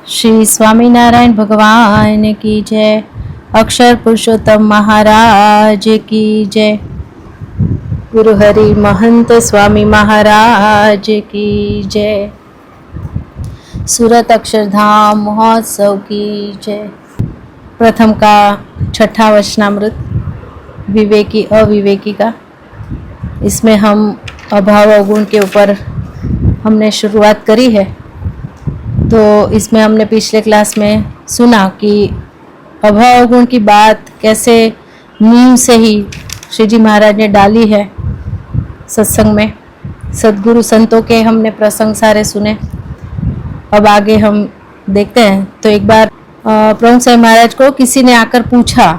श्री स्वामीनारायण भगवान की जय। अक्षर पुरुषोत्तम महाराज की जय। गुरु हरि महंत स्वामी महाराज की जय। सूरत अक्षरधाम महोत्सव की जय। प्रथम का छठा वचनामृत विवेकी अविवेकी का, इसमें हम अभाव अवगुण के ऊपर हमने शुरुआत करी है। तो इसमें हमने पिछले क्लास में सुना कि अभाव अवगुण की बात कैसे नींव से ही श्री जी महाराज ने डाली है सत्संग में। सद्गुरु संतों के हमने प्रसंग सारे सुने। अब आगे हम देखते हैं। तो एक बार प्रभु साईं महाराज को किसी ने आकर पूछा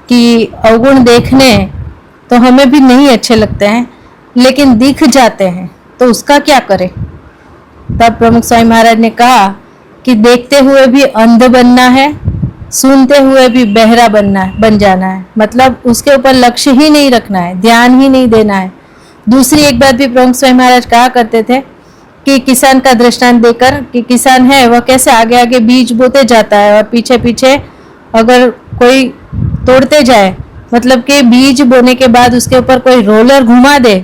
कि अवगुण देखने तो हमें भी नहीं अच्छे लगते हैं, लेकिन दिख जाते हैं, तो उसका क्या करें। तब प्रमुख स्वामी महाराज ने कहा कि देखते हुए भी अंध बनना है, सुनते हुए भी बहरा बन जाना है। मतलब उसके ऊपर लक्ष्य ही नहीं रखना है, ध्यान ही नहीं देना है। दूसरी एक बात भी प्रमुख स्वामी महाराज कहा करते थे कि किसान का दृष्टांत देकर कि किसान है वह कैसे आगे आगे बीज बोते जाता है और पीछे पीछे अगर कोई तोड़ते जाए, मतलब कि बीज बोने के बाद उसके ऊपर कोई रोलर घुमा दे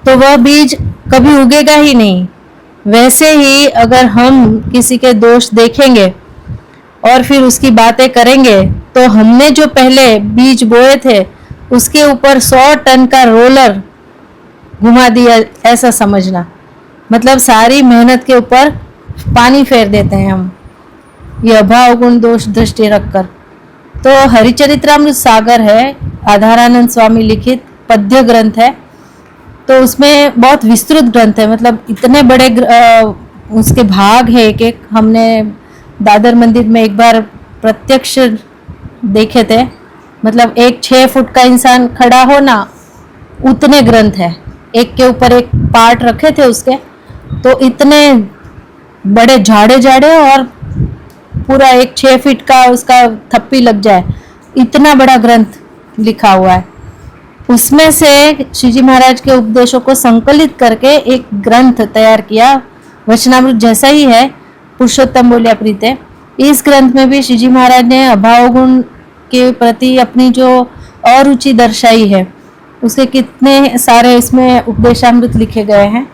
तो वह बीज कभी उगेगा ही नहीं। वैसे ही अगर हम किसी के दोष देखेंगे और फिर उसकी बातें करेंगे तो हमने जो पहले बीज बोए थे उसके ऊपर 100 टन का रोलर घुमा दिया, ऐसा समझना। मतलब सारी मेहनत के ऊपर पानी फेर देते हैं हम, ये अभाव गुण दोष दृष्टि रखकर। तो हरिचरित्रामृत सागर है, आधारानंद स्वामी लिखित पद्य ग्रंथ है। तो उसमें बहुत विस्तृत ग्रंथ है, मतलब इतने बड़े उसके भाग है एक एक। हमने दादर मंदिर में एक बार प्रत्यक्ष देखे थे। मतलब एक 6 फुट का इंसान खड़ा हो ना, उतने ग्रंथ है, एक के ऊपर एक पार्ट रखे थे उसके। तो इतने बड़े झाड़े झाड़े और पूरा एक 6 फीट का उसका थप्पी लग जाए, इतना बड़ा ग्रंथ लिखा हुआ है। उसमें से श्री जी महाराज के उपदेशों को संकलित करके एक ग्रंथ तैयार किया, वचनामृत जैसा ही है, पुरुषोत्तम बोलिया प्रीते। इस ग्रंथ में भी श्री जी महाराज ने अभाव गुण के प्रति अपनी जो अरुचि दर्शाई है, उसके कितने सारे इसमें उपदेशामृत लिखे गए हैं।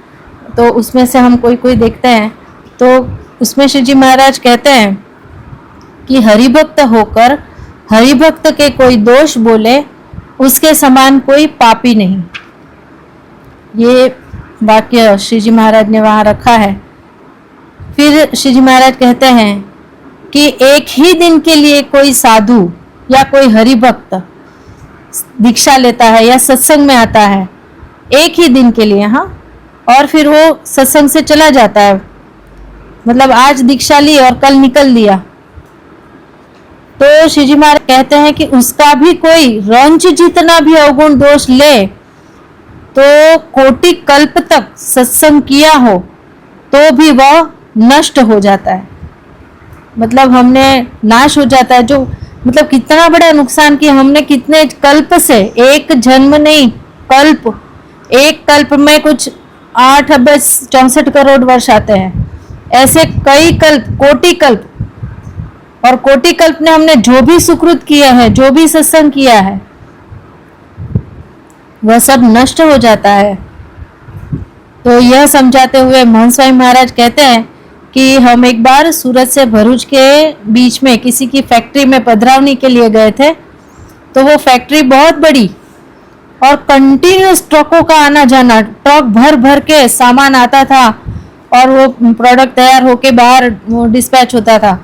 तो उसमें से हम कोई कोई देखते हैं। तो उसमें श्री जी महाराज कहते हैं कि हरिभक्त होकर हरिभक्त के कोई दोष बोले उसके समान कोई पापी नहीं। ये वाक्य श्री जी महाराज ने वहाँ रखा है। फिर श्री जी महाराज कहते हैं कि एक ही दिन के लिए कोई साधु या कोई हरिभक्त दीक्षा लेता है या सत्संग में आता है, एक ही दिन के लिए, हाँ, और फिर वो सत्संग से चला जाता है। मतलब आज दीक्षा ली और कल निकल दिया। तो श्री जी महाराज कहते हैं कि उसका भी कोई रंच जितना भी अवगुण दोष ले तो कोटि कल्प तक सत्संग किया हो तो भी वह नष्ट हो जाता है। मतलब हमने नाश हो जाता है। जो मतलब कितना बड़ा नुकसान किया हमने, कितने कल्प से, एक जन्म नहीं, कल्प, एक कल्प में कुछ 8 अरब 64 करोड़ वर्ष आते हैं। ऐसे कई कल्प, कोटि कल्प, और कोटि कल्प ने हमने जो भी सुकृत किया है, जो भी सत्संग किया है, वह सब नष्ट हो जाता है। तो यह समझाते हुए मोहन स्वामी महाराज कहते हैं कि हम एक बार सूरत से भरूच के बीच में किसी की फैक्ट्री में पधरावनी के लिए गए थे। तो वो फैक्ट्री बहुत बड़ी और कंटिन्यूस ट्रकों का आना जाना, ट्रक भर भर के सामान आता था और वो प्रोडक्ट तैयार होके बाहर डिस्पैच होता था।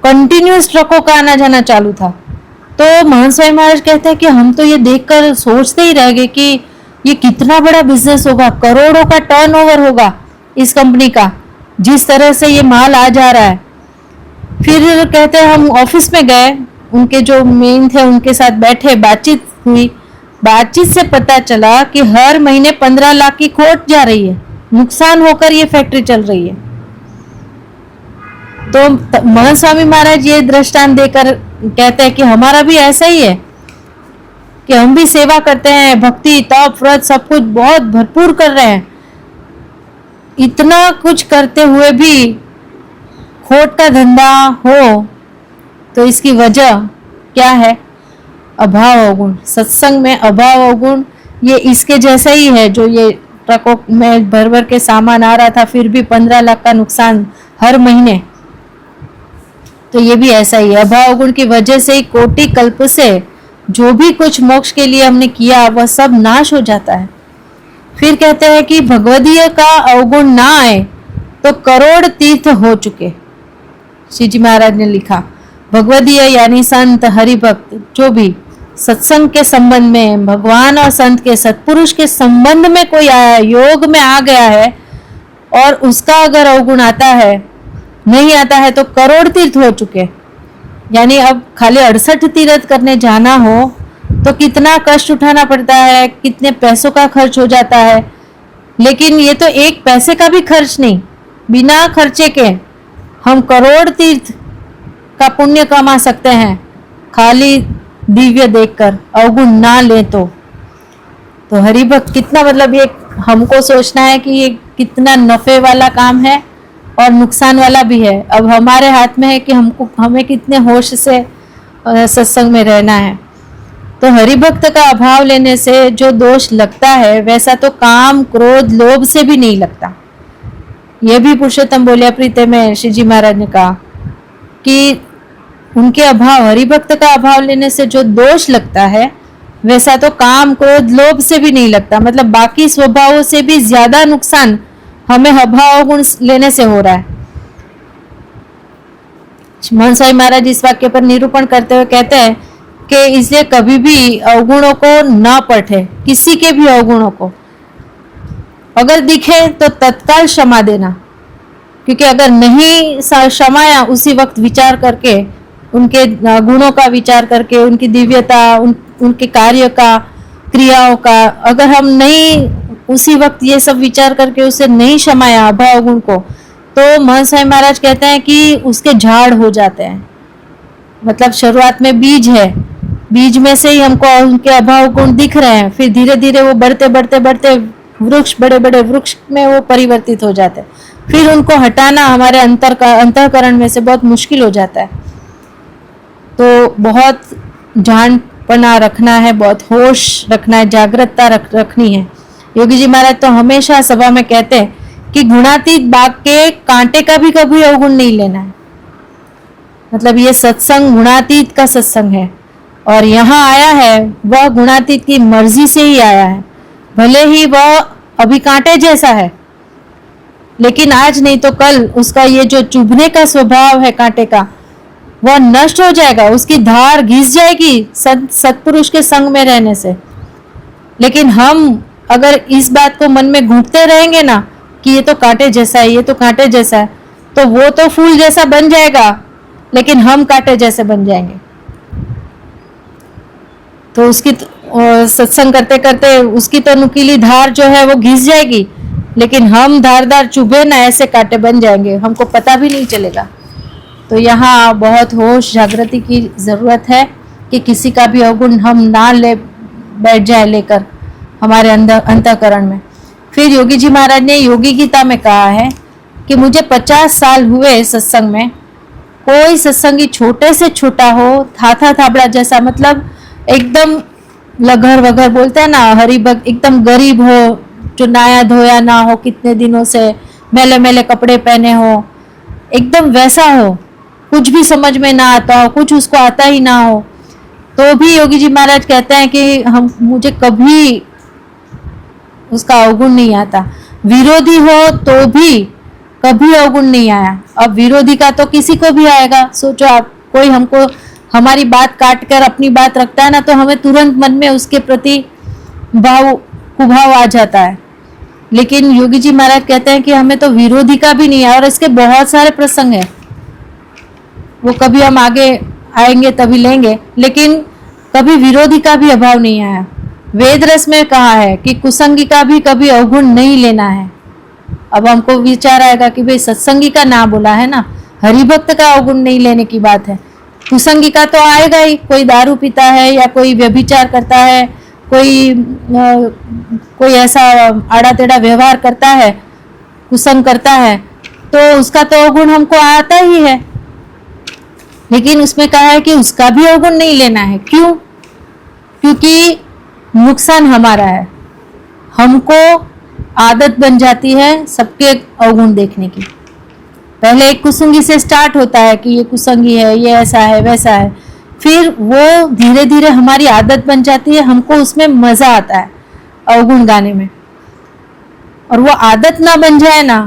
कंटिन्यूस ट्रकों का आना जाना चालू था। तो मोहन स्वामी महाराज कहते हैं कि हम तो ये देखकर सोचते ही रह गए कि ये कितना बड़ा बिजनेस होगा, करोड़ों का टर्नओवर होगा इस कंपनी का, जिस तरह से ये माल आ जा रहा है। फिर कहते हैं हम ऑफिस में गए, उनके जो मेन थे उनके साथ बैठे, बातचीत हुई। बातचीत से पता चला कि हर महीने 15 लाख की खोट जा रही है, नुकसान होकर ये फैक्ट्री चल रही है। तो मोहन स्वामी महाराज ये दृष्टांत देकर कहते हैं कि हमारा भी ऐसा ही है कि हम भी सेवा करते हैं, भक्ति, तप, व्रत सब कुछ बहुत भरपूर कर रहे हैं। इतना कुछ करते हुए भी खोट का धंधा हो तो इसकी वजह क्या है? अभाव अवगुण। सत्संग में अभाव अवगुण ये इसके जैसा ही है, जो ये ट्रकों में भर भर के सामान आ रहा था फिर भी 15 लाख का नुकसान हर महीने, तो ये भी ऐसा ही है। अभाव अवगुण की वजह से ही कोटि कल्प से जो भी कुछ मोक्ष के लिए हमने किया वह सब नाश हो जाता है। फिर कहते हैं कि भगवदीय का अवगुण ना आए तो करोड़ तीर्थ हो चुके। श्री जी महाराज ने लिखा, भगवदीय यानी संत हरिभक्त जो भी सत्संग के संबंध में, भगवान और संत के सत्पुरुष के संबंध में कोई आया, योग में आ गया है और उसका अगर अवगुण आता है, नहीं आता है तो करोड़ तीर्थ हो चुके। यानी अब खाली 68 तीर्थ करने जाना हो तो कितना कष्ट उठाना पड़ता है, कितने पैसों का खर्च हो जाता है। लेकिन ये तो एक पैसे का भी खर्च नहीं, बिना खर्चे के हम करोड़ तीर्थ का पुण्य कमा सकते हैं खाली दिव्य देखकर, अवगुण ना ले तो हरिभक्त कितना, मतलब ये हमको सोचना है कि ये कितना नफे वाला काम है और नुकसान वाला भी है। अब हमारे हाथ में है कि हमें कितने होश से सत्संग में रहना है। तो हरिभक्त का अभाव लेने से जो दोष लगता है वैसा तो काम, क्रोध, लोभ से भी नहीं लगता। यह भी पुरुषोत्तम बोलिया प्रीते में श्री जी महाराज ने कहा कि उनके अभाव, हरिभक्त का अभाव लेने से जो दोष लगता है वैसा तो काम, क्रोध, लोभ से भी नहीं लगता। मतलब बाकी स्वभावों से भी ज्यादा नुकसान हमें अभाव गुण लेने से हो रहा है। मोहन साई महाराज इस वाक्य पर निरूपण करते हुए कहते हैं कि इसलिए कभी भी अवगुणों को न पढ़े, किसी के भी अवगुणों को अगर दिखे तो तत्काल क्षमा देना, क्योंकि अगर नहीं क्षमाया उसी वक्त विचार करके, उनके गुणों का विचार करके, उनकी दिव्यता, उनके कार्य का, क्रियाओं का, अगर हम नहीं उसी वक्त ये सब विचार करके उसे नहीं क्षमाया अभाव गुण को, तो महंत साई महाराज कहते हैं कि उसके झाड़ हो जाते हैं। मतलब शुरुआत में बीज है, बीज में से ही हमको उनके अभाव गुण दिख रहे हैं, फिर धीरे धीरे वो बढ़ते बढ़ते बढ़ते वृक्ष, बड़े बड़े वृक्ष में वो परिवर्तित हो जाते हैं। फिर उनको हटाना हमारे अंतःकरण में से बहुत मुश्किल हो जाता है। तो बहुत ध्यानपना रखना है, बहुत होश रखना है, जागृतता रखनी है। योगी जी महाराज तो हमेशा सभा में कहते हैं कि गुणातीत बाग के कांटे का भी कभी अवगुण नहीं लेना है। मतलब ये सत्संग गुणातीत का सत्संग है और यहाँ आया है वह गुणातीत की मर्जी से ही आया है। भले ही वह अभी कांटे जैसा है, लेकिन आज नहीं तो कल उसका ये जो चुभने का स्वभाव है कांटे का, वह नष्ट हो जाएगा, उसकी धार घिस जाएगी सत्पुरुष के संग में रहने से। लेकिन हम अगर इस बात को मन में घूंटते रहेंगे ना कि ये तो कांटे जैसा है, ये तो कांटे जैसा है, तो वो तो फूल जैसा बन जाएगा, लेकिन हम कांटे जैसे बन जाएंगे। तो उसकी सत्संग करते करते उसकी तो नुकीली धार जो है वो घिस जाएगी, लेकिन हम धारदार चुभे ना ऐसे कांटे बन जाएंगे, हमको पता भी नहीं चलेगा। तो यहाँ बहुत होश जागृति की जरूरत है कि किसी का भी अवगुण हम ना ले बैठ जाए लेकर हमारे अंतःकरण में। फिर योगी जी महाराज ने योगी गीता में कहा है कि मुझे 50 साल हुए सत्संग में, कोई सत्संगी छोटे से छोटा हो, था थाबड़ा जैसा, मतलब एकदम लगर वगर बोलते हैं ना, हरिभक्त, एकदम गरीब हो, जो नया धोया ना हो, कितने दिनों से मैले मैले कपड़े पहने हो, एकदम वैसा हो, कुछ भी समझ में ना आता हो, कुछ उसको आता ही ना हो, तो भी योगी जी महाराज कहते हैं कि मुझे कभी उसका अवगुण नहीं आता। विरोधी हो तो भी कभी अवगुण नहीं आया। अब विरोधी का तो किसी को भी आएगा। सोचो आप, कोई हमको हमारी बात काट कर अपनी बात रखता है ना, तो हमें तुरंत मन में उसके प्रति कुभाव आ जाता है। लेकिन योगी जी महाराज कहते हैं कि हमें तो विरोधी का भी नहीं है, और इसके बहुत सारे प्रसंग हैं, वो कभी हम आगे आएंगे तभी लेंगे, लेकिन कभी विरोधी का भी अभाव नहीं आया। वेद रस में कहा है कि कुसंगी का भी कभी अवगुण नहीं लेना है। अब हमको विचार आएगा कि भाई सत्संगी का ना बोला है ना, हरिभक्त का अवगुण नहीं लेने की बात है, कुसंगी का तो आएगा ही। कोई दारू पीता है या कोई व्यभिचार करता है, कोई ऐसा आड़ा टेढ़ा व्यवहार करता है, कुसंग करता है, तो उसका तो अवगुण हमको आता ही है, लेकिन उसमें कहा है कि उसका भी अवगुण नहीं लेना है। क्यों? क्योंकि नुकसान हमारा है, हमको आदत बन जाती है सबके अवगुण देखने की। पहले एक कुसंगी से स्टार्ट होता है कि ये कुसंगी है, ये ऐसा है, वैसा है, फिर वो धीरे धीरे हमारी आदत बन जाती है, हमको उसमें मजा आता है अवगुण गाने में। और वो आदत ना बन जाए ना,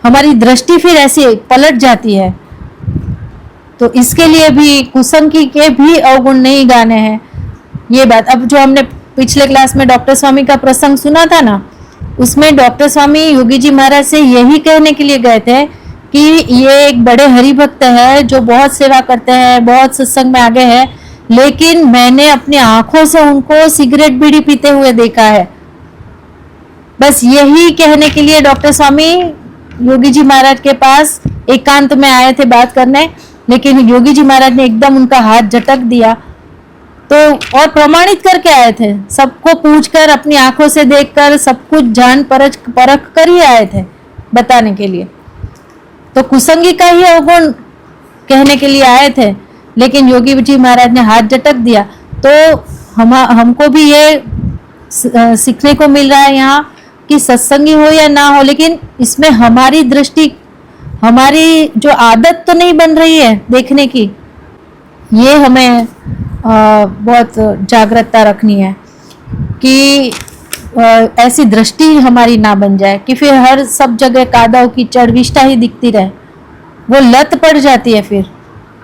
हमारी दृष्टि फिर ऐसी पलट जाती है। तो इसके लिए भी कुसंगी के भी अवगुण नहीं गाने हैं, ये बात। अब जो हमने पिछले क्लास में डॉक्टर स्वामी का प्रसंग सुना था ना, उसमें डॉक्टर स्वामी योगी जी महाराज से यही कहने के लिए गए थे कि ये एक बड़े हरि भक्त है जो बहुत सेवा करते हैं, बहुत सत्संग में आगे है, लेकिन मैंने अपनी आंखों से उनको सिगरेट बीड़ी पीते हुए देखा है। बस यही कहने के लिए डॉक्टर स्वामी योगी जी महाराज के पास एकांत में आए थे बात करने, लेकिन योगी जी महाराज ने एकदम उनका हाथ झटक दिया। तो और प्रमाणित करके आए थे, सबको पूछकर, अपनी आंखों से देखकर, सब कुछ जान परख कर ही आए थे बताने के लिए। तो कुसंगी का ही अवगुण कहने के लिए आए थे, लेकिन योगी जी महाराज ने हाथ झटक दिया। तो हमको भी ये सीखने को मिल रहा है यहाँ कि सत्संगी हो या ना हो, लेकिन इसमें हमारी दृष्टि, हमारी जो आदत तो नहीं बन रही है देखने की, ये हमें बहुत जागरूकता रखनी है कि ऐसी दृष्टि हमारी ना बन जाए कि फिर हर सब जगह कादव कीचड़ विष्ठा ही दिखती रहे, वो लत पड़ जाती है। फिर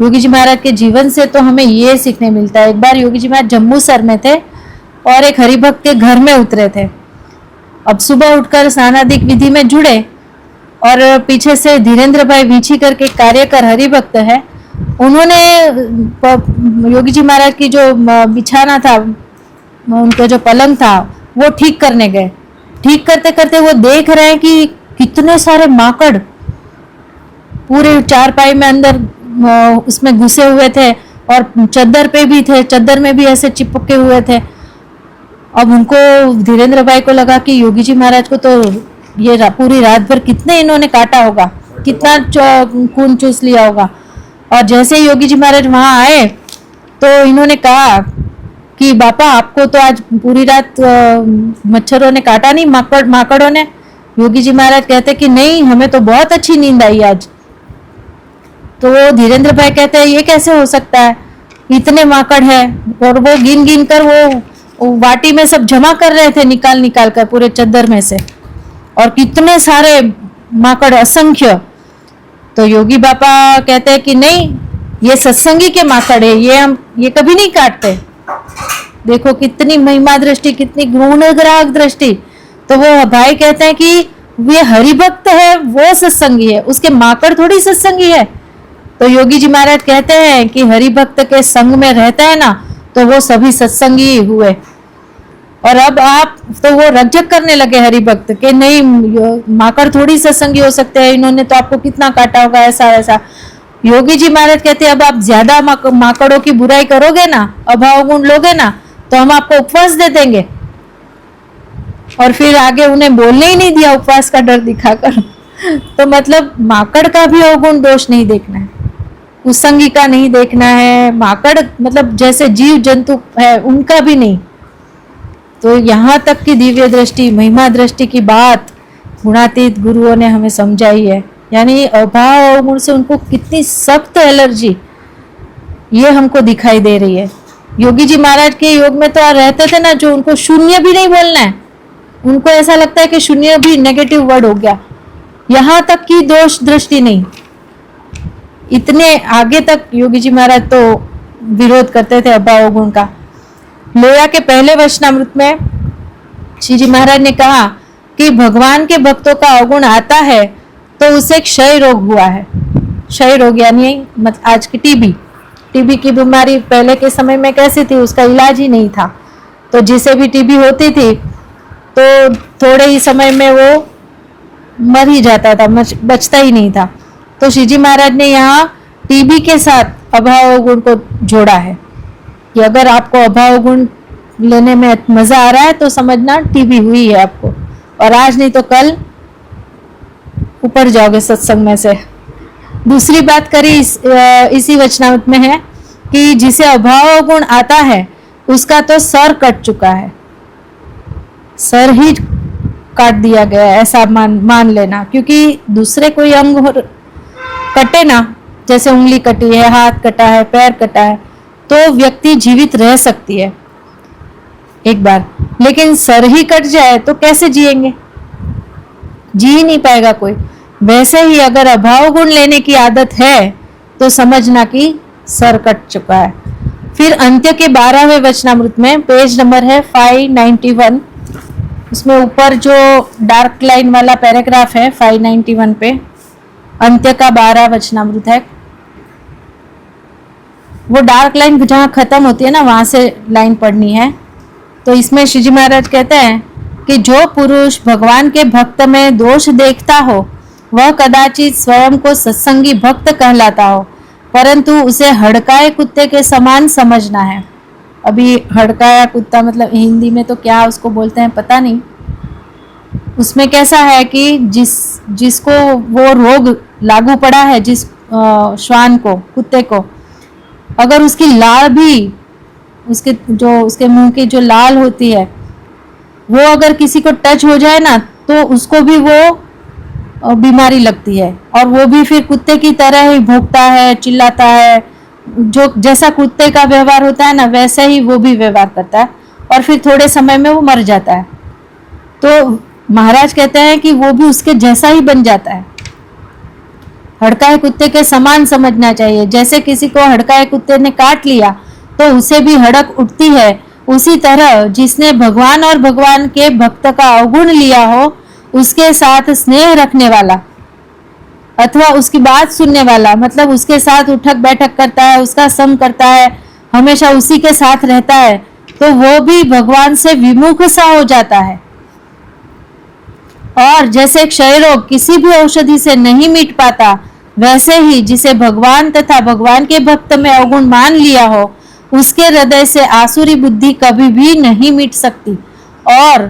योगी जी महाराज के जीवन से तो हमें ये सीखने मिलता है। एक बार योगी जी महाराज जम्मूसर में थे और एक हरिभक्त के घर में उतरे थे। अब सुबह उठकर स्नानादिक विधि में जुड़े और पीछे से धीरेन्द्र भाई वीछी करके कार्यकर हरिभक्त है, उन्होंने योगी जी महाराज की जो बिछाना था, उनका जो पलंग था, वो ठीक करने गए। ठीक करते करते वो देख रहे हैं कि कितने सारे माकड़ पूरे चारपाई में अंदर उसमें घुसे हुए थे और चद्दर पे भी थे, चद्दर में भी ऐसे चिपके हुए थे। अब उनको, धीरेन्द्र भाई को लगा कि योगी जी महाराज को तो ये पूरी रात भर कितने इन्होंने काटा होगा, कितना खून चूस लिया होगा। और जैसे योगी जी महाराज वहां आए तो इन्होंने कहा कि बापा आपको तो आज पूरी रात मच्छरों ने काटा नहीं, माकड़ों ने। योगी जी महाराज कहते कि नहीं, हमें तो बहुत अच्छी नींद आई आज। तो वो धीरेन्द्र भाई कहते हैं ये कैसे हो सकता है, इतने माकड़ है। और वो गिन गिन कर वो वाटी में सब जमा कर रहे थे, निकाल निकाल कर पूरे चद्दर में से, और कितने सारे माकड़, असंख्य। तो योगी बापा कहते हैं कि नहीं, ये सत्संगी के माकड़ है, ये कभी नहीं काटते। देखो कितनी महिमा दृष्टि, कितनी गुणग्राहक दृष्टि। तो वो भाई कहते हैं कि ये हरिभक्त है, वो सत्संगी है, उसके माकड़ थोड़ी सत्संगी है। तो योगी जी महाराज कहते हैं कि हरिभक्त के संग में रहता है ना, तो वो सभी सत्संगी हुए। और अब आप तो वो रज्जक करने लगे हरिभक्त के, नहीं माकड़ थोड़ी सत्संगी हो सकते हैं, इन्होंने तो आपको कितना काटा होगा, ऐसा ऐसा। योगी जी महाराज कहते हैं अब आप ज्यादा माकड़ों की बुराई करोगे ना, अभाव गुण लोगे ना, तो हम आपको उपवास दे देंगे। और फिर आगे उन्हें बोलने ही नहीं दिया उपवास का डर दिखाकर। तो मतलब माकड़ का भी अवगुण दोष नहीं देखना है, कुसंगी का नहीं देखना है, माकड़ मतलब जैसे जीव जंतु है उनका भी नहीं। तो यहाँ तक की दिव्य दृष्टि, महिमा दृष्टि की बात गुणातीत गुरुओं ने हमें समझाई है। यानी अभाव अवगुण से उनको कितनी सख्त एलर्जी ये हमको दिखाई दे रही है। योगी जी महाराज के योग में तो रहते थे ना, जो उनको शून्य भी नहीं बोलना है, उनको ऐसा लगता है कि शून्य भी नेगेटिव वर्ड हो गया। यहाँ तक की दोष दृष्टि नहीं, इतने आगे तक योगी जी महाराज तो विरोध करते थे अभाव गुण का। लोया के पहले वचनामृत में श्री जी महाराज ने कहा कि भगवान के भक्तों का अवगुण आता है तो उसे क्षय रोग हुआ है। क्षय रोग यानी आज की टीबी की बीमारी पहले के समय में कैसी थी, उसका इलाज ही नहीं था। तो जिसे भी टीबी होती थी तो थोड़े ही समय में वो मर ही जाता था, बचता ही नहीं था। तो श्री जी महाराज ने यहाँ टीबी के साथ अभाव गुण को जोड़ा है कि अगर आपको अभाव गुण लेने में मजा आ रहा है तो समझना टीबी हुई है आपको, और आज नहीं तो कल ऊपर जाओगे सत्संग में से। दूसरी बात करी इसी वचनामृत में है कि जिसे अभाव गुण आता है उसका तो सर कट चुका है, सर ही काट दिया गया है, ऐसा मान लेना। क्योंकि दूसरे कोई अंग कटे ना, जैसे उंगली कटी है, हाथ कटा है, पैर कटा है, तो व्यक्ति जीवित रह सकती है एक बार, लेकिन सर ही कट जाए तो कैसे जिएंगे? जी ही नहीं पाएगा कोई। वैसे ही अगर अभाव गुण लेने की आदत है तो समझना कि सर कट चुका है। फिर अंत्य के 12वें वचनामृत में पेज नंबर है 591, उसमें ऊपर जो डार्क लाइन वाला पैराग्राफ है 591 पे अंत्य का 12 वचनामृत है। वो डार्क लाइन जहाँ खत्म होती है ना, वहां से लाइन पढ़नी है। तो इसमें श्री जी महाराज कहते हैं कि जो पुरुष भगवान के भक्त में दोष देखता हो वह कदाचित स्वयं को सत्संगी भक्त कहलाता हो, परंतु उसे हड़काए कुत्ते के समान समझना है। अभी हड़काया कुत्ता मतलब हिंदी में तो क्या उसको बोलते हैं पता नहीं। उसमें कैसा है कि जिसको वो रोग लागू पड़ा है, जिस श्वान को, कुत्ते को, अगर उसकी लाल भी, उसके मुंह की जो लाल होती है वो अगर किसी को टच हो जाए ना तो उसको भी वो बीमारी लगती है, और वो भी फिर कुत्ते की तरह ही भौंकता है, चिल्लाता है। जो जैसा कुत्ते का व्यवहार होता है ना वैसे ही वो भी व्यवहार करता है, और फिर थोड़े समय में वो मर जाता है। तो महाराज कहते हैं कि वो भी उसके जैसा ही बन जाता है। हड़काए कुत्ते के समान समझना चाहिए। जैसे किसी को हड़काए कुत्ते ने काट लिया तो उसे भी हड़क उठती है, उसी तरह जिसने भगवान और भगवान के भक्त का अवगुण लिया हो उसके साथ स्नेह रखने वाला अथवा उसकी बात सुनने वाला, मतलब उसके साथ उठक बैठक करता है, उसका संग करता है, हमेशा उसी के साथ रहता है, तो वो भी भगवान से विमुख सा हो जाता है। और जैसे क्षय रोग किसी भी औषधि से नहीं मिट पाता, वैसे ही जिसे भगवान तथा भगवान के भक्त में अवगुण मान लिया हो उसके हृदय से आसुरी बुद्धि कभी भी नहीं मिट सकती। और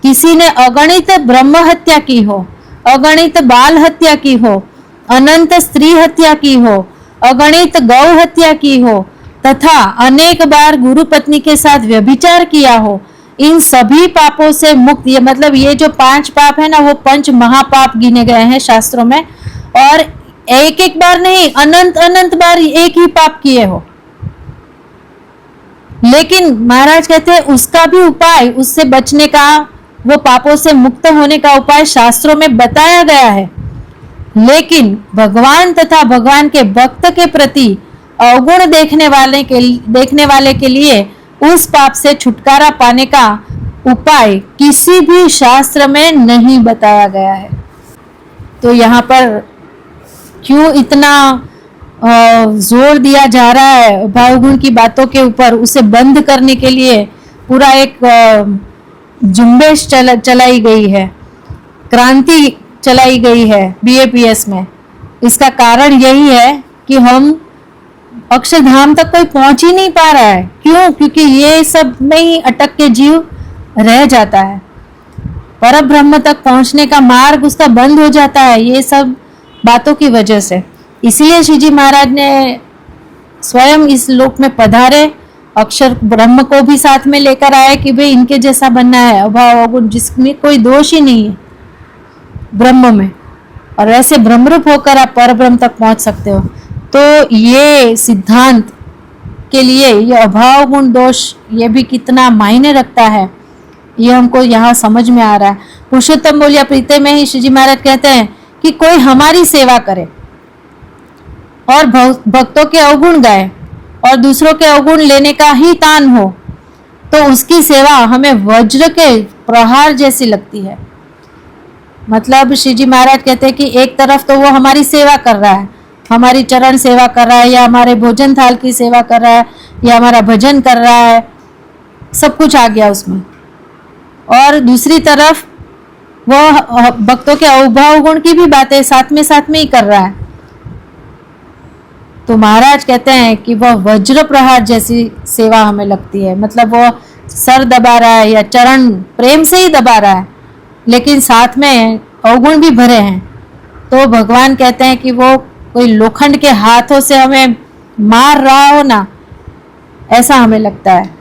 किसी ने अगणित ब्रह्म हत्या की हो, अगणित बाल हत्या की हो, अनंत स्त्री हत्या की हो, अगणित गौ हत्या की हो तथा अनेक बार गुरु पत्नी के साथ व्यभिचार किया हो, इन सभी पापों से मुक्त, ये मतलब ये जो 5 पाप है ना वो 5 महापाप गिने गए हैं शास्त्रों में, और एक एक बार नहीं, अनंत अनंत बार एक ही पाप किए हो। लेकिन महाराज कहते हैं उसका भी उपाय, उससे बचने का, वो पापों से मुक्त होने का उपाय शास्त्रों में बताया गया है। लेकिन भगवान तथा भगवान के भक्त के प्रति अवगुण देखने वाले के लिए उस पाप से छुटकारा पाने का उपाय किसी भी शास्त्र में नहीं बताया गया है। तो यहाँ पर क्यों इतना जोर दिया जा रहा है भावगुण की बातों के ऊपर, उसे बंद करने के लिए पूरा एक जुम्बेश चलाई गई है, क्रांति चलाई गई है BAPS में। इसका कारण यही है कि हम अक्षरधाम तक कोई पहुंच ही नहीं पा रहा है। क्यों? क्योंकि ये सब में ही अटक के जीव रह जाता है। परम ब्रह्म तक पहुंचने का मार्ग उसका बंद हो जाता है ये सब बातों की वजह से। इसलिए श्री जी महाराज ने स्वयं इस लोक में पधारे, अक्षर ब्रह्म को भी साथ में लेकर आए कि भाई इनके जैसा बनना है, अभाव अवगुण जिसमें कोई दोष ही नहीं है ब्रह्म में, और ऐसे ब्रह्मरूप होकर आप पर ब्रह्म तक पहुंच सकते हो। तो ये सिद्धांत के लिए ये अभाव गुण दोष ये भी कितना मायने रखता है ये हमको यहाँ समझ में आ रहा है। पुरुषोत्तम बोलिया प्रीते में ही श्री जी महाराज कहते हैं कि कोई हमारी सेवा करे और भक्तों के अवगुण गाए और दूसरों के अवगुण लेने का ही तान हो तो उसकी सेवा हमें वज्र के प्रहार जैसी लगती है। मतलब श्री जी महाराज कहते हैं कि एक तरफ तो वो हमारी सेवा कर रहा है, हमारी चरण सेवा कर रहा है, या हमारे भोजन थाल की सेवा कर रहा है, या हमारा भजन कर रहा है, सब कुछ आ गया उसमें, और दूसरी तरफ वो भक्तों के अवभाव गुण की भी बातें साथ में ही कर रहा है। तो महाराज कहते हैं कि वह वज्र प्रहार जैसी सेवा हमें लगती है। मतलब वो सर दबा रहा है या चरण प्रेम से ही दबा रहा है, लेकिन साथ में अवगुण भी भरे हैं, तो भगवान कहते हैं कि वो कोई लोखंड के हाथों से हमें मार रहा हो ना, ऐसा हमें लगता है।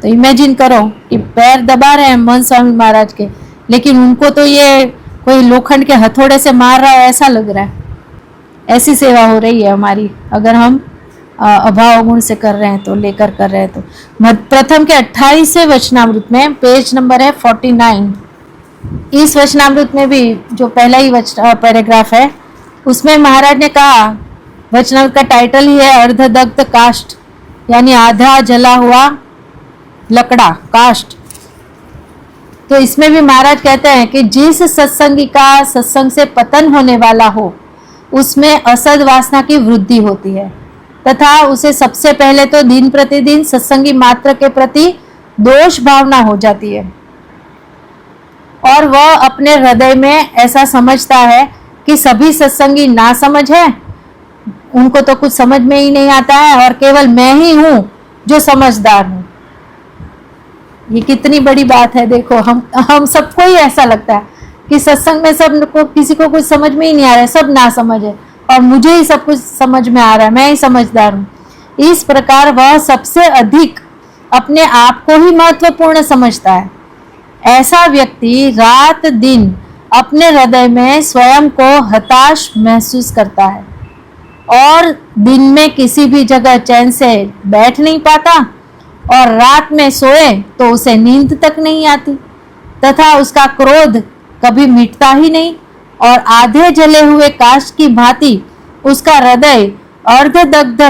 तो इमेजिन करो कि पैर दबा रहे हैं महंत स्वामी महाराज के, लेकिन उनको तो ये कोई लोखंड के हथौड़े से मार रहा है ऐसा लग रहा है। ऐसी सेवा हो रही है हमारी, अगर हम अभाव गुण से कर रहे हैं तो, लेकर कर रहे हैं तो। प्रथम के 28वें वचनामृत में, पेज नंबर है 49, इस वचनामृत में भी जो पहला ही पैराग्राफ है उसमें महाराज ने कहा, वचनामृत का टाइटल ही है अर्धदग्ध काष्ठ, यानी आधा जला हुआ लकड़ा, काष्ठ। तो इसमें भी महाराज कहते हैं कि जिस सत्संगी का सत्संग से पतन होने वाला हो उसमें असद वासना की वृद्धि होती है, तथा उसे सबसे पहले तो दिन प्रतिदिन सत्संगी मात्र के प्रति दोष भावना हो जाती है, और वह अपने हृदय में ऐसा समझता है कि सभी सत्संगी ना समझ है, उनको तो कुछ समझ में ही नहीं आता है, और केवल मैं ही हूं जो समझदार हूं। ये कितनी बड़ी बात है। देखो, हम सबको ही ऐसा लगता है कि सत्संग में सबको, किसी को कुछ समझ में ही नहीं आ रहा है, सब ना समझ है, और मुझे ही सब कुछ समझ में आ रहा है, मैं ही समझदार हूं। इस प्रकार वह सबसे अधिक अपने आप को ही महत्वपूर्ण समझता है। ऐसा व्यक्ति रात दिन अपने हृदय में स्वयं को हताश महसूस करता है, और दिन में किसी भी जगह चैन से बैठ नहीं पाता, और रात में सोए तो उसे नींद तक नहीं आती, तथा उसका क्रोध कभी मिटता ही नहीं, और आधे जले हुए काष्ठ की भांति उसका हृदय अर्धदग्ध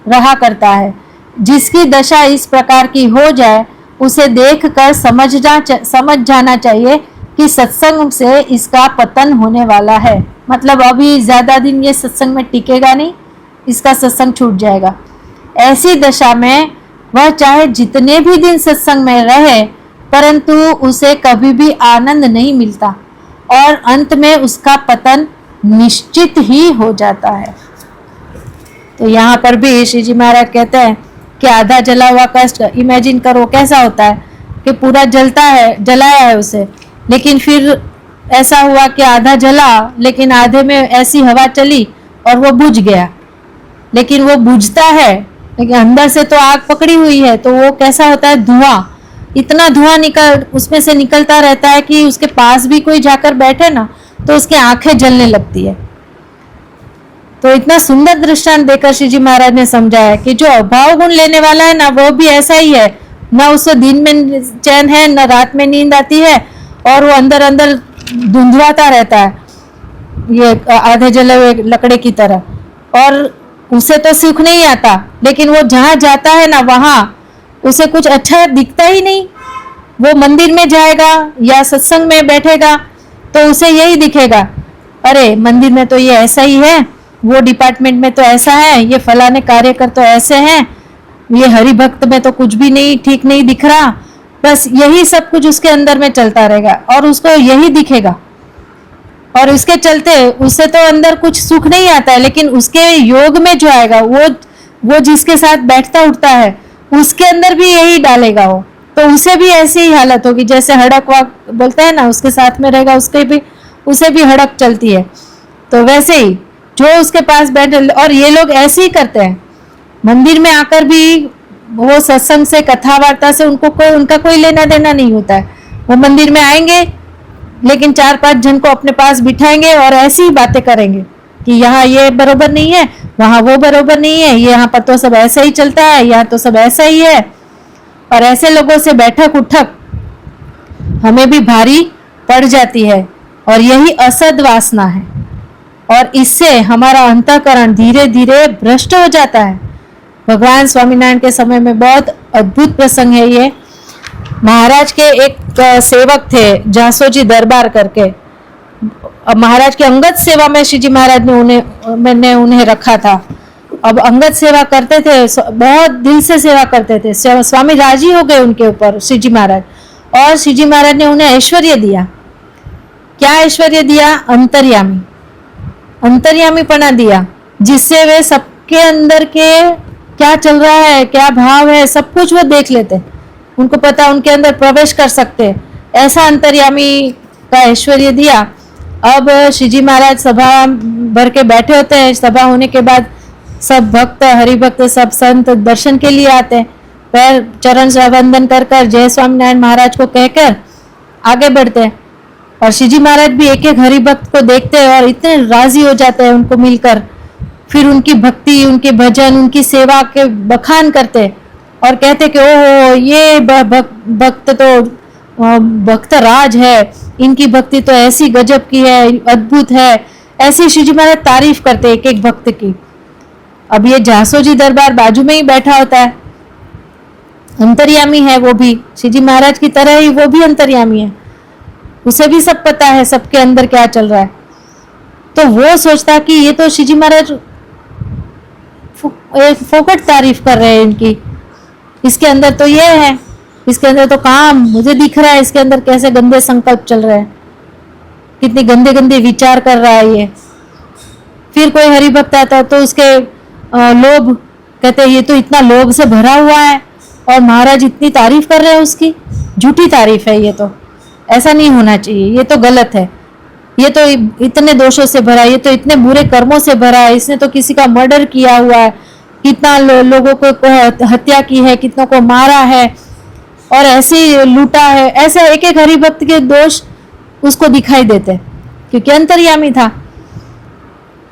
रहा करता है। जिसकी दशा इस प्रकार की हो जाए उसे देखकर समझ जाना चाहिए कि सत्संग से इसका पतन होने वाला है। मतलब अभी ज्यादा दिन ये सत्संग में टिकेगा नहीं, इसका सत्संग छूट जाएगा। ऐसी दशा में वह चाहे जितने भी दिन सत्संग में रहे, परंतु उसे कभी भी आनंद नहीं मिलता, और अंत में उसका पतन निश्चित ही हो जाता है। तो यहाँ पर भी श्री जी महाराज कहते हैं कि आधा जला हुआ काष्ठ, इमेजिन करो कैसा होता है कि पूरा जलता है, जलाया है उसे, लेकिन फिर ऐसा हुआ कि आधा जला, लेकिन आधे में ऐसी हवा चली और वो बुझ गया। लेकिन वो बुझता है, लेकिन अंदर से तो आग पकड़ी हुई है, तो वो कैसा होता है, धुआं, इतना धुआं उसमें से निकलता रहता है कि उसके पास भी कोई जाकर बैठे ना तो उसकी आंखें जलने लगती है। तो इतना सुंदर दृष्टांत देकर श्री जी महाराज ने समझाया कि जो अभाव गुण लेने वाला है ना, वो भी ऐसा ही है, न उसको दिन में चैन है, न रात में नींद आती है, और वो अंदर अंदर धुंधलाता रहता है, ये आधे जले हुए लकड़े की तरह, और उसे तो सुख नहीं आता, लेकिन वो जहाँ जाता है ना वहाँ उसे कुछ अच्छा दिखता ही नहीं। वो मंदिर में जाएगा या सत्संग में बैठेगा तो उसे यही दिखेगा, अरे मंदिर में तो ये ऐसा ही है, वो डिपार्टमेंट में तो ऐसा है, ये फलाने कार्यकर तो ऐसे हैं, ये हरि भक्त में तो कुछ भी नहीं ठीक नहीं दिख रहा। बस यही सब कुछ उसके अंदर में चलता रहेगा और उसको यही दिखेगा, और उसके चलते उससे तो अंदर कुछ सुख नहीं आता है, लेकिन उसके योग में जो आएगा, वो जिसके साथ बैठता उठता है उसके अंदर भी यही डालेगा वो, तो उसे भी ऐसी ही हालत होगी जैसे हड़क वाक बोलते हैं ना, उसके साथ में रहेगा उसे भी हड़क चलती है। तो वैसे ही जो उसके पास बैठे, और ये लोग ऐसे ही करते हैं, मंदिर में आकर भी वो सत्संग से, कथा वार्ता से उनका कोई लेना देना नहीं होता है। वो मंदिर में आएंगे, लेकिन 4-5 जन को अपने पास बिठाएंगे और ऐसी ही बातें करेंगे कि यहाँ ये बरोबर नहीं है, वहाँ वो बरोबर नहीं है, यहाँ पर तो सब ऐसा ही चलता है, यहाँ तो सब ऐसा ही है। और ऐसे लोगों से बैठक उठक हमें भी भारी पड़ जाती है, और यही असद वासना है, और इससे हमारा अंतःकरण धीरे धीरे भ्रष्ट हो जाता है। भगवान स्वामीनारायण के समय में बहुत अद्भुत प्रसंग है ये। महाराज के एक सेवक थे जासोजी दरबार करके, महाराज की अंगत सेवा में श्री जी महाराज ने उन्हें रखा था। अब अंगत सेवा करते थे, बहुत दिल से सेवा करते थे, स्वामी राजी हो गए उनके ऊपर श्री जी महाराज, और श्री जी महाराज ने उन्हें ऐश्वर्य दिया। क्या ऐश्वर्य दिया? अंतर्यामीपना दिया, जिससे वे सबके अंदर के क्या चल रहा है, क्या भाव है, सब कुछ वो देख लेते, उनको पता, उनके अंदर प्रवेश कर सकते। ऐसा अंतर्यामी का ऐश्वर्य दिया, अब श्री जी महाराज सभा भर के बैठे होते हैं। सभा होने के बाद सब भक्त, हरि भक्त, सब संत दर्शन के लिए आते हैं। पैर चरण से वंदन कर कर जय स्वामीनारायण महाराज को कहकर आगे बढ़ते हैं। और श्री जी महाराज भी एक एक हरि भक्त को देखते हैं और इतने राजी हो जाते हैं उनको मिलकर। फिर उनकी भक्ति, उनके भजन, उनकी सेवा के बखान करते हैं और कहते कि ओहो, ये भक्त तो भक्त राज है, इनकी भक्ति तो ऐसी गजब की है, अद्भुत है। ऐसी श्री जी महाराज तारीफ करते एक एक भक्त की। अब ये जासो जी दरबार बाजू में ही बैठा होता है, अंतर्यामी है वो भी, श्री जी महाराज की तरह ही वो भी अंतर्यामी है। उसे भी सब पता है सबके अंदर क्या चल रहा है। तो वो सोचता कि ये तो श्री जी महाराज फोकट तारीफ कर रहे हैं इनकी, इसके अंदर तो ये है, इसके अंदर तो काम मुझे दिख रहा है, इसके अंदर कैसे गंदे संकल्प चल रहे हैं, कितने गंदे गंदे विचार कर रहा है ये। फिर कोई हरि भक्त आता है तो उसके लोभ, कहते हैं ये तो इतना लोभ से भरा हुआ है और महाराज इतनी तारीफ कर रहे हैं उसकी, झूठी तारीफ है ये तो, ऐसा नहीं होना चाहिए, ये तो गलत है, ये तो इतने दोषों से भरा है, ये तो इतने बुरे कर्मों से भरा है, इसने तो किसी का मर्डर किया हुआ है, कितना लोगों को हत्या की है, कितनों को मारा है और ऐसे लूटा है। ऐसे एक एक हरि भक्त के दोष उसको दिखाई देते क्योंकि अंतर्यामी था।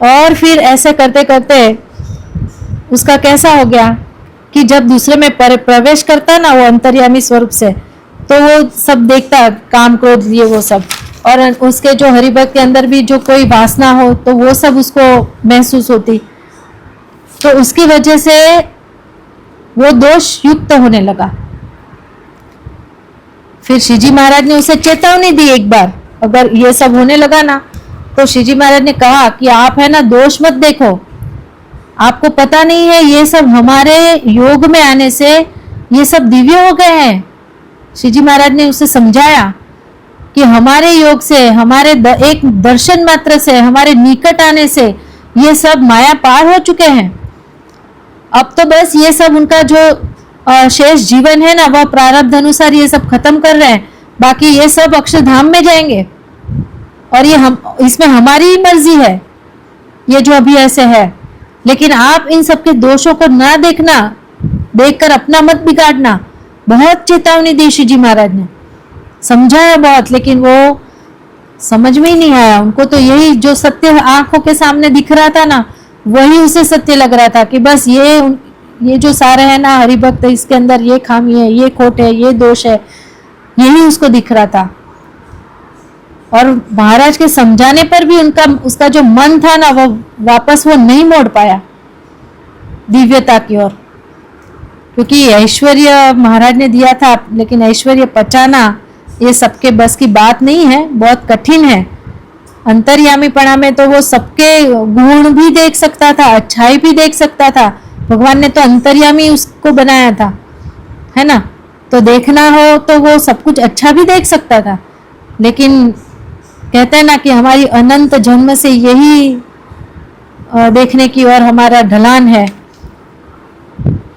और फिर ऐसे करते करते उसका कैसा हो गया कि जब दूसरे में प्रवेश करता ना वो अंतर्यामी स्वरूप से, तो वो सब देखता, काम क्रोध लिए वो सब, और उसके जो हरिभक्त के अंदर भी जो कोई वासना हो तो वो सब उसको महसूस होती। तो उसकी वजह से वो दोष युक्त होने लगा। फिर श्री जी महाराज ने उसे चेतावनी दी एक बार, अगर ये सब होने लगा ना, तो श्री जी महाराज ने कहा कि आप है ना दोष मत देखो, आपको पता नहीं है ये सब हमारे योग में आने से ये सब दिव्य हो गए हैं। श्री जी महाराज ने उसे समझाया कि हमारे योग से, हमारे एक दर्शन मात्र से, हमारे निकट आने से ये सब माया पार हो चुके हैं। अब तो बस ये सब उनका जो शेष जीवन है ना, वह प्रारब्ध अनुसार ये सब खत्म कर रहे हैं, बाकी ये सब अक्षरधाम में जाएंगे। और ये इसमें हमारी ही मर्जी है ये जो अभी ऐसे है, लेकिन आप इन सबके दोषों को ना देखना, देखकर अपना मत बिगाड़ना। बहुत चेतावनी दी श्री जी महाराज ने, समझाया बहुत, लेकिन वो समझ में ही नहीं आया उनको। तो यही जो सत्य आंखों के सामने दिख रहा था ना, वही उसे सत्य लग रहा था कि बस ये जो सारे है ना हरिभक्त, इसके अंदर ये खामी है, ये खोट है, ये दोष है, यही उसको दिख रहा था। और महाराज के समझाने पर भी उसका जो मन था ना, वो वापस वो नहीं मोड़ पाया दिव्यता की ओर, क्योंकि ऐश्वर्य महाराज ने दिया था, लेकिन ऐश्वर्य पचाना ये सबके बस की बात नहीं है, बहुत कठिन है। अंतर्यामीपणा में तो वो सबके गुण भी देख सकता था, अच्छाई भी देख सकता था। भगवान ने तो अंतर्यामी उसको बनाया था, है ना, तो देखना हो तो वो सब कुछ अच्छा भी देख सकता था। लेकिन कहते हैं ना कि हमारी अनंत जन्म से यही देखने की ओर हमारा ढलान है।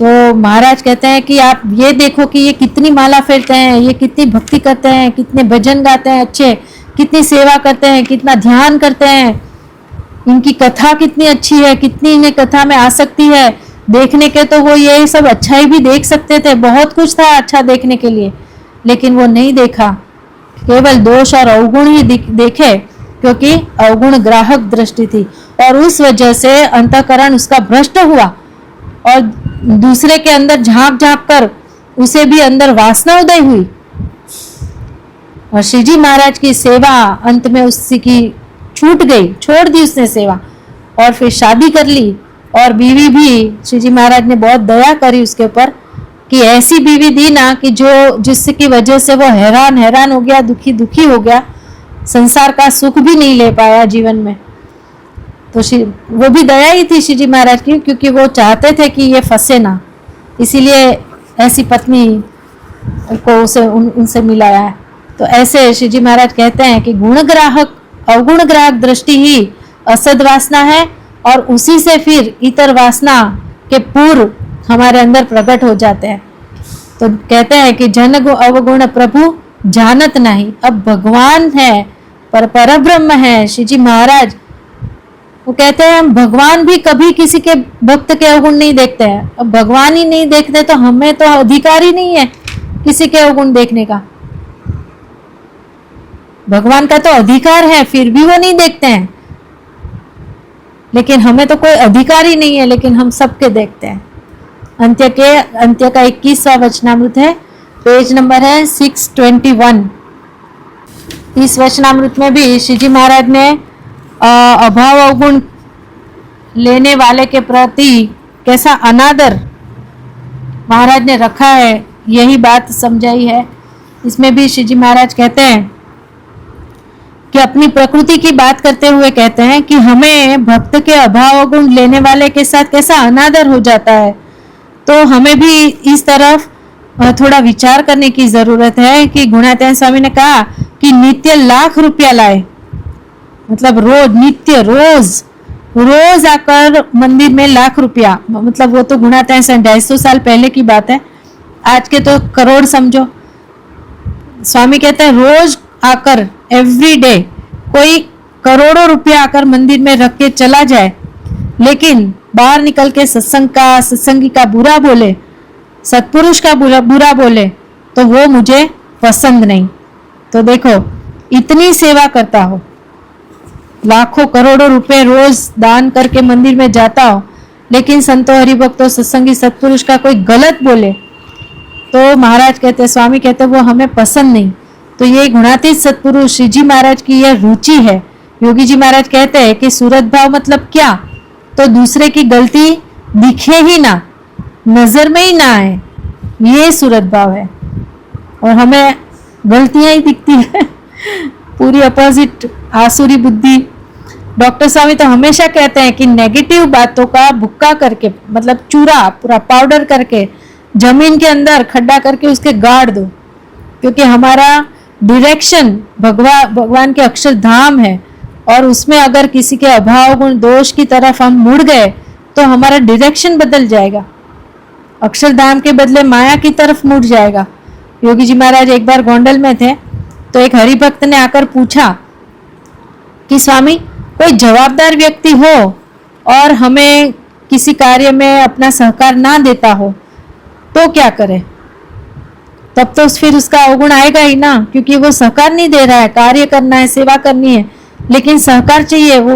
तो महाराज कहते हैं कि आप ये देखो कि ये कितनी माला फेरते हैं, ये कितनी भक्ति करते हैं, कितने भजन गाते हैं अच्छे, कितनी सेवा करते हैं, कितना ध्यान करते हैं, इनकी कथा कितनी अच्छी है, कितनी इन्हें कथा में आसक्ति है। देखने के तो वो ये सब अच्छाई भी देख सकते थे, बहुत कुछ था अच्छा देखने के लिए, लेकिन वो नहीं देखा, केवल दोष और अवगुण ही देखे, क्योंकि अवगुण ग्राहक दृष्टि थी। और उस वजह से अंतःकरण उसका भ्रष्ट हुआ और दूसरे के अंदर झांक झांक कर उसे भी अंदर वासना उदय हुई। और श्री जी महाराज की सेवा अंत में उसी की छूट गई, छोड़ दी उसने सेवा, और फिर शादी कर ली। और बीवी भी श्री जी महाराज ने बहुत दया करी उसके ऊपर कि ऐसी बीवी दी ना कि जिसकी वजह से वो हैरान हो गया, दुखी हो गया, संसार का सुख भी नहीं ले पाया जीवन में। तो वो भी दया ही थी श्री जी महाराज की, क्योंकि वो चाहते थे कि ये फंसे ना, इसीलिए ऐसी पत्नी को उनसे मिलाया है। तो ऐसे श्री जी महाराज कहते हैं कि गुण ग्राहक अवगुण ग्राहक दृष्टि ही असद वासना है, और उसी से फिर इतर वासना के पूर्व हमारे अंदर प्रकट हो जाते हैं। तो कहते हैं कि जन अवगुण प्रभु जानत नहीं। अब भगवान है पर परब्रह्म है। श्री जी महाराज वो कहते हैं भगवान भी कभी किसी के भक्त के अवगुण नहीं देखते हैं। अब भगवान ही नहीं देखते तो हमें तो अधिकार ही नहीं है किसी के अवगुण देखने का। भगवान का तो अधिकार है, फिर भी वो नहीं देखते हैं। लेकिन हमें तो कोई अधिकार ही नहीं है, लेकिन हम सबके देखते हैं। अंत्य का 21वां वचनामृत है, पेज नंबर है 621। इस वचनामृत में भी श्री जी महाराज ने अभाव अवगुण लेने वाले के प्रति कैसा अनादर महाराज ने रखा है, यही बात समझाई है। इसमें भी श्री जी महाराज कहते हैं कि अपनी प्रकृति की बात करते हुए कहते हैं कि हमें भक्त के अभाव अवगुण लेने वाले के साथ कैसा अनादर हो जाता है। तो हमें भी इस तरफ थोड़ा विचार करने की जरूरत है कि गुणातीतानंद स्वामी ने कहा कि नित्य लाख रुपया लाए, मतलब रोज, नित्य रोज आकर मंदिर में लाख रुपया, मतलब वो तो गुणातीतानंद 250 साल पहले की बात है, आज के तो करोड़ समझो। स्वामी कहते हैं रोज आकर, एवरी डे कोई करोड़ों रुपया आकर मंदिर में रख के चला जाए, लेकिन बाहर निकल के सत्संगी का बुरा बोले, सत्पुरुष का बुरा बोले, तो वो मुझे पसंद नहीं। तो देखो, इतनी सेवा करता हो, लाखों करोड़ों रुपए रोज दान करके मंदिर में जाता हो, लेकिन संतों हरिभक्तों सत्संगी सत्पुरुष का कोई गलत बोले तो महाराज कहते, स्वामी कहते वो हमें पसंद नहीं। तो ये गुणातीत सत्पुरुष श्री जी महाराज की यह रुचि है। योगी जी महाराज कहते हैं कि सूरत भाव मतलब क्या, तो दूसरे की गलती दिखे ही ना, नजर में ही ना आए, ये सूरत भाव है। और हमें गलतियां ही दिखती है, पूरी अपोजिट आसुरी बुद्धि। डॉक्टर स्वामी तो हमेशा कहते हैं कि नेगेटिव बातों का भुक्का करके, मतलब चूरा पूरा पाउडर करके जमीन के अंदर खड्डा करके उसके गाड़ दो, क्योंकि हमारा डायरेक्शन भगवान के अक्षरधाम है, और उसमें अगर किसी के अभाव गुण दोष की तरफ हम मुड़ गए तो हमारा डायरेक्शन बदल जाएगा, अक्षरधाम के बदले माया की तरफ मुड़ जाएगा। योगी जी महाराज एक बार गोंडल में थे, तो एक हरिभक्त ने आकर पूछा कि स्वामी कोई जवाबदार व्यक्ति हो और हमें किसी कार्य में अपना सहकार ना देता हो तो क्या करे। तब तो फिर उसका अवगुण आएगा ही ना, क्योंकि वो सहकार नहीं दे रहा है, कार्य करना है, सेवा करनी है, लेकिन सहकार चाहिए वो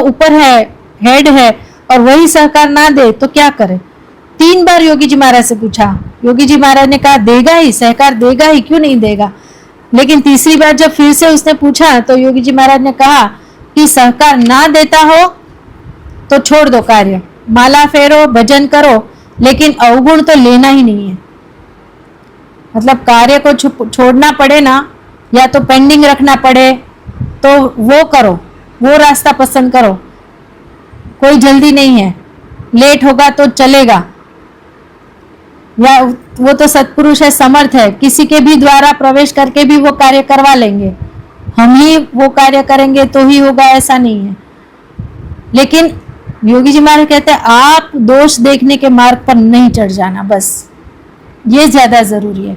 ऊपर है, हेड है, और वही सहकार ना दे तो क्या करे। 3 बार योगी जी महाराज से पूछा, योगी जी महाराज ने कहा देगा ही, सहकार देगा ही, क्यों नहीं देगा। लेकिन तीसरी बार जब फिर से उसने पूछा तो योगी जी महाराज ने कहा कि सहकार ना देता हो तो छोड़ दो कार्य, माला फेरो, भजन करो, लेकिन अवगुण तो लेना ही नहीं है। मतलब कार्य को छोड़ना पड़े ना, या तो पेंडिंग रखना पड़े तो वो करो, वो रास्ता पसंद करो, कोई जल्दी नहीं है, लेट होगा तो चलेगा, या वो तो सत्पुरुष है, समर्थ है, किसी के भी द्वारा प्रवेश करके भी वो कार्य करवा लेंगे, हम ही वो कार्य करेंगे तो ही होगा, ऐसा नहीं है। लेकिन योगी जी महाराज कहते हैं आप दोष देखने के मार्ग पर नहीं चढ़ जाना, बस ये ज्यादा जरूरी है।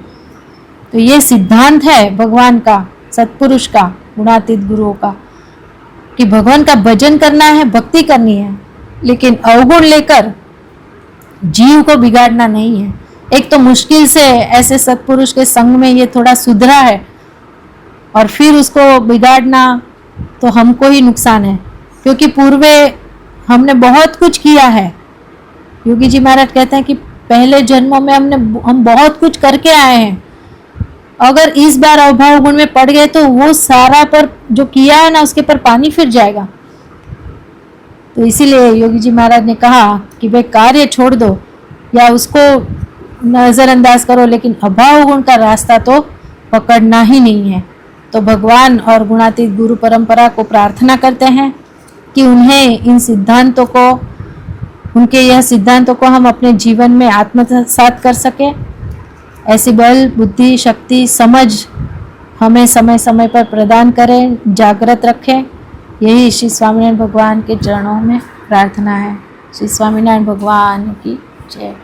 तो ये सिद्धांत है भगवान का, सत्पुरुष का, गुणातीत गुरुओं का, कि भगवान का भजन करना है, भक्ति करनी है, लेकिन अवगुण लेकर जीव को बिगाड़ना नहीं है। एक तो मुश्किल से ऐसे सत्पुरुष के संग में ये थोड़ा सुधरा है, और फिर उसको बिगाड़ना तो हमको ही नुकसान है, क्योंकि पूर्वे हमने बहुत कुछ किया है। योगी जी महाराज कहते हैं कि पहले जन्मों में हम बहुत कुछ करके आए हैं, अगर इस बार अभाव गुण में पड़ गए तो वो सारा पर जो किया है ना उसके पर पानी फिर जाएगा। तो इसीलिए योगी जी महाराज ने कहा कि भाई कार्य छोड़ दो या उसको नजरअंदाज करो, लेकिन अभाव गुण का रास्ता तो पकड़ना ही नहीं है। तो भगवान और गुणातीत गुरु परंपरा को प्रार्थना करते हैं कि उन्हें इन सिद्धांतों को, उनके यह सिद्धांतों को हम अपने जीवन में आत्मसात कर सके। ऐसी बल, बुद्धि, शक्ति, समझ हमें समय समय पर प्रदान करें, जागृत रखें। यही श्री स्वामीनारायण भगवान के चरणों में प्रार्थना है। श्री स्वामीनारायण भगवान की जय।